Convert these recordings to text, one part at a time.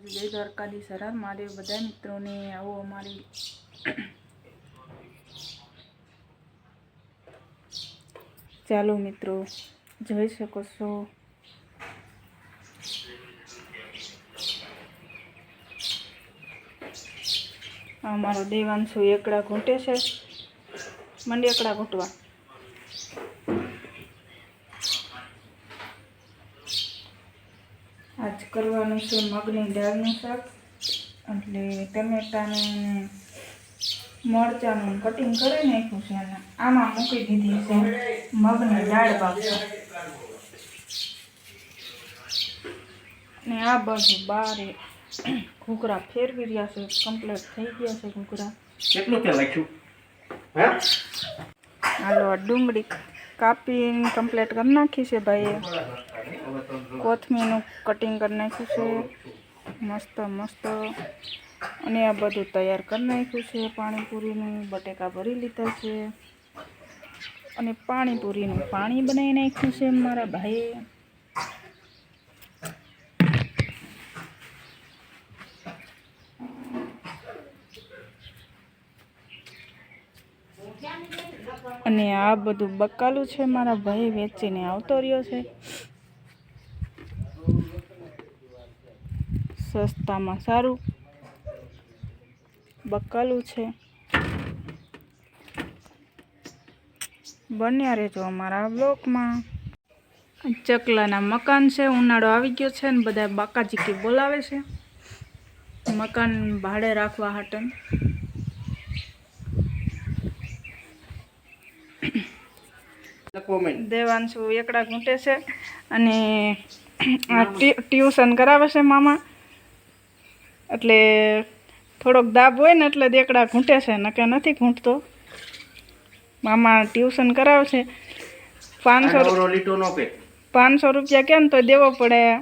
જય દ્વારકાધીશ હર મહાદેવ બધા મિત્રોને આવો અમારી ચાલો મિત્રો જોઈ શકો છો અમારો દેવાંશુ એકડા ઘૂંટે છે મંડી એકડા ઘૂંટવા આજ કરવાનું છે મગની દાળનું શાક એટલે ટમેટાને મરચાંનું કટિંગ કરી નાખ્યું છે અને આમાં મૂકી દીધી છે મગની દાળ બાફવા ને આ બાજુ બારે ઘૂઘરા ફેરવી રહ્યા છે કમ્પ્લીટ થઈ ગયા છે ઘૂઘરા કેટલું તેલ નાખ્યું હે હાલો ડુંગળી કાપીને કમ્પ્લીટ કરી નાખી છે ભાઈએ કોથમીરનું કટિંગ કરી નાખ્યું છે મસ્ત મસ્ત અને આ બધું તૈયાર કરી નાખ્યું છે પાણીપુરીનું બટેકા ભરી લીધા છે અને પાણીપુરીનું પાણી બનાવી નાખ્યું છે મારા ભાઈએ અને આ બધું બકાલું છે મારા ભાઈ વેચીને આવતો રહ્યો છે સસ્તામાં સારું બકાલું છે બન્યા રહેજો અમારા બ્લોકમાં ચકલાના મકાન છે ઉનાળો આવી ગયો છે ને બધા બાકાજીકી બોલાવે છે મકાન ભાડે રાખવા હાટન દેવાંશુ એકડા ઘૂંટે છે અને ટ્યુશન કરાવે છે મામા એટલે થોડોક દાબ હોય ને એટલે એકડા ઘૂંટે છે નકે નથી ઘૂંટતો મામા ટ્યુશન કરાવે છે 500 રૂપિયા કેમ તો દેવો પડે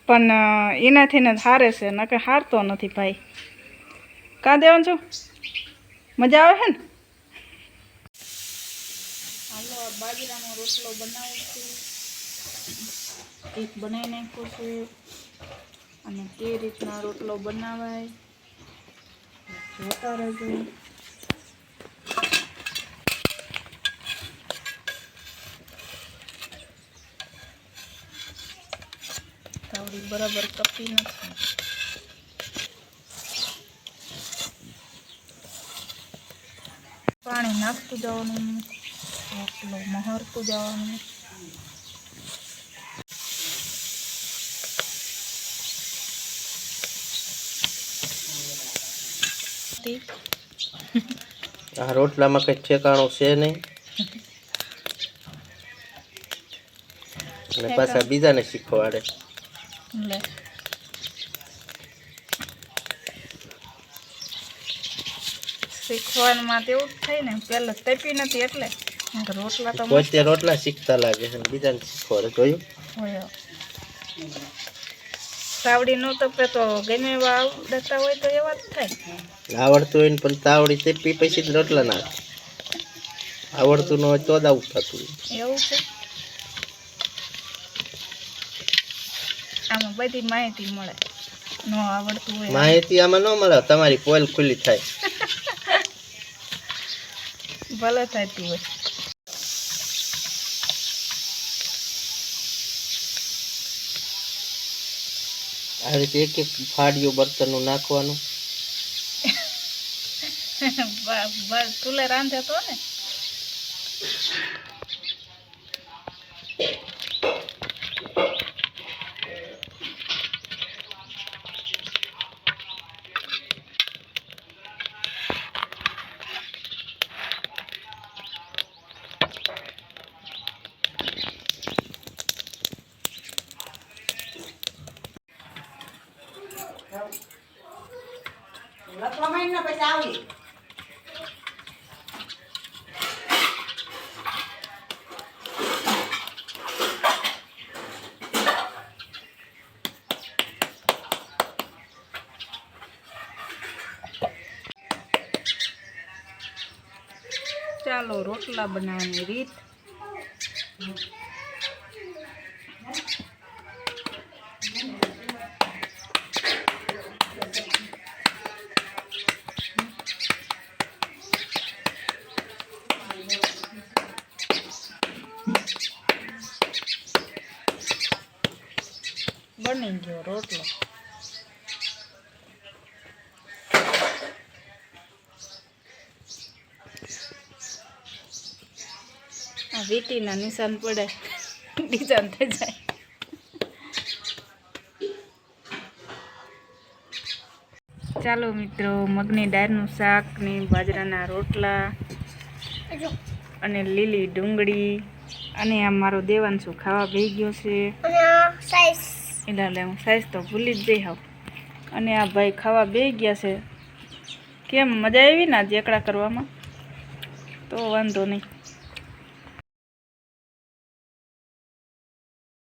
પણ એનાથી ને હારે છે નકે હારતો નથી ભાઈ કાં દેવાંશુ મજા આવે છે ને હાલો બાજરાનો રોટલો બનાવું છું એક બનાવી નાખ્યો છે અને તે રીતના રોટલો બનાવાય જોતા રહેજો તાવડી બરાબર કપી નથી પાણી નાખતું જવાનું રોટલો મહરતું જવાનું આ રોટલામાં કઈ ઠેકાણું છે નહીં અને પાછા બીજાને શીખવાડે લે શીખવામાં તેવું જ થાય ને પહેલા તપી નથી એટલે રોટલા તો પોતે રોટલા શીખતા લાગે છે બીજાને શીખવાડે જોયું હોય તાવડી નો તપે તો ગમે એવા આવડતા હોય તો એવા જ થાય આવડતું હોય ને પણ તાવડી તપી પછી જ રોટલા નાખે આવડતું ન હોય તો જ આવું થતું એવું છે આમાં બધી માહિતી મળે ન આવડતું હોય માહિતી આમાં ન મળે તમારી પોલ ખુલ્લી થાય ભલે થતું હોય આ રીતે એક એક ફાડીઓ બર્તનનું નાખવાનું ચૂલે રાંધે તો ને ચાલો રોટલા બનાવવાની રીત બની ગયો રોટલો. આ વીટીના નિશાન પડે ડિઝાઇન થઈ જાય. ચાલો મિત્રો, મગની દાળનું શાક ને બાજરાના રોટલા અને લીલી ડુંગળી. અને આ મારો દેવાંશુ ખાવા બેસી ગયો છે. એટલે હું સાઈઝ તો ભૂલી જ જઈ હાવ. અને આ ભાઈ ખાવા બેસી ગયા છે. કેમ મજા આવી ને આજે એકડા કરવામાં? તો વાંધો નહીં.